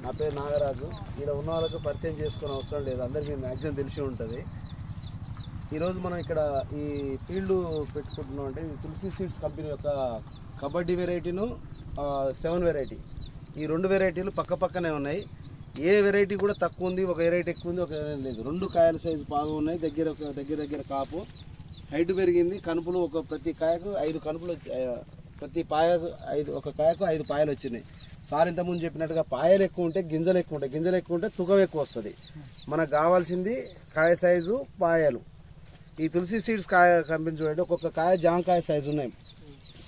నా పేరు నాగరాజు. ఇక్కడ ఉన్న వాళ్ళకు పరిచయం చేసుకునే అవసరం లేదు, అందరికీ మ్యాక్సిమం తెలిసి ఉంటుంది. ఈరోజు మనం ఇక్కడ ఈ ఫీల్డ్ పెట్టుకుంటున్నాం అంటే తులసి సీడ్స్ కంపెనీ యొక్క కబడ్డీ వెరైటీను 7 వెరైటీ, ఈ 2 వెరైటీలు పక్క పక్కనే ఉన్నాయి. ఏ వెరైటీ కూడా తక్కువ ఉంది, ఒక వెరైటీ ఎక్కువ ఉంది, ఒక వెరైటీ లేదు. 2 కాయల సైజు బాగా ఉన్నాయి. దగ్గర కాపు హైట్ పెరిగింది. కనుపులు ప్రతి కాయకు 5 కనుపులు, ప్రతి పాయకు 5, ఒక కాయకు 5 పాయలు వచ్చినాయి. సార్ ఇంతకుముందు చెప్పినట్టుగా పాయలు ఎక్కువ ఉంటే గింజలు ఎక్కువ ఉంటాయి, గింజలు ఎక్కువ ఉంటే తూకం ఎక్కువ వస్తుంది. మనకు కావాల్సింది కాయ సైజు, పాయలు. ఈ తులసి సీడ్స్ కాయ కంపెనీ చూడండి, ఒక్కొక్క కాయ జామకాయ సైజు ఉన్నాయి.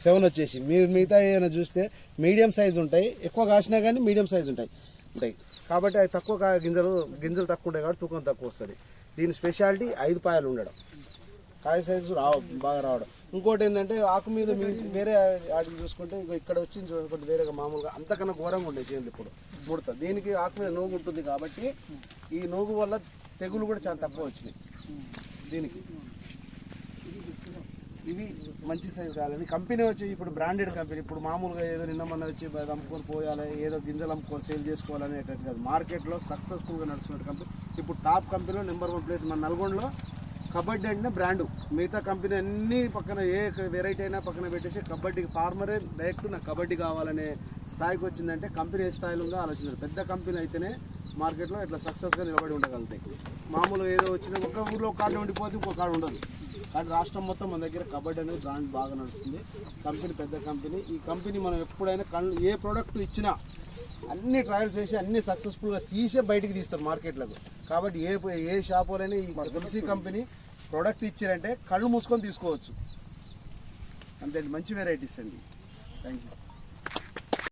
7 వచ్చేసి మీరు మిగతా ఏమైనా చూస్తే మీడియం సైజు ఉంటాయి, ఎక్కువ కాసినా కానీ మీడియం సైజు ఉంటాయి. కాబట్టి అవి తక్కువ గింజలు తక్కువ ఉంటాయి కాబట్టి తూకం తక్కువ వస్తుంది. దీని స్పెషాలిటీ 5 పాయలు ఉండడం, కాయ సైజు బాగా రావడం. ఇంకోటి ఏంటంటే ఆకు మీద వేరే వాటికి చూసుకుంటే ఇక్కడ వచ్చి చూసుకుంటే వేరేగా మామూలుగా అంతకన్నా ఘోరంగా ఉండే చేనులు ఇప్పుడు ముడత. దీనికి ఆకు మీద నోగు ఉంటుంది కాబట్టి ఈ నోగు వల్ల తెగులు కూడా చాలా తక్కువ వచ్చినాయి దీనికి. ఇవి మంచి సైజు కావాలి. కంపెనీ వచ్చి ఇప్పుడు బ్రాండెడ్ కంపెనీ. ఇప్పుడు మామూలుగా ఏదో నిన్న మొన్న వచ్చి అమ్ముకొని పోయాలి, ఏదో గింజలు అమ్ముకొని సేల్ చేసుకోవాలని కాదు. మార్కెట్లో సక్సెస్ఫుల్గా నడుస్తున్న కంపెనీ. ఇప్పుడు టాప్ కంపెనీలో నెంబర్ 1 ప్లేస్ మన నల్గొండలో. కబడ్డీ అంటే బ్రాండు. మిగతా కంపెనీ అన్నీ పక్కన ఏ వెరైటీ అయినా పక్కన పెట్టేసి కబడ్డీకి ఫార్మరే డైరెక్ట్ నాకు కబడ్డీ కావాలనే స్థాయికి వచ్చిందంటే కంపెనీ ఏ స్థాయిలో ఉందో ఆలోచించారు. పెద్ద కంపెనీ అయితేనే మార్కెట్లో ఇట్లా సక్సెస్గా నిలబడి ఉండగలుగుతాయి. మామూలుగా ఏదో వచ్చినా ఒక ఊళ్ళో ఒక కార్డు ఉండిపోతే ఇంకో కార్డు ఉండదు. కానీ రాష్ట్రం మొత్తం మన దగ్గర కబడ్డీ అనేది బ్రాండ్ బాగా నడుస్తుంది. కంపెనీ పెద్ద కంపెనీ. ఈ కంపెనీ మనం ఎప్పుడైనా ఏ ప్రోడక్ట్ ఇచ్చినా అన్ని ట్రయల్స్ చేసి అన్ని సక్సెస్ఫుల్గా తీసే బయటికి తీస్తారు మార్కెట్లకు. కాబట్టి ఏ షాపులైనా ఈ తులసి కంపెనీ ప్రోడక్ట్ ఇచ్చారంటే కళ్ళు మూసుకొని తీసుకోవచ్చు. అంతే, మంచి వెరైటీస్ అండి. Thank you.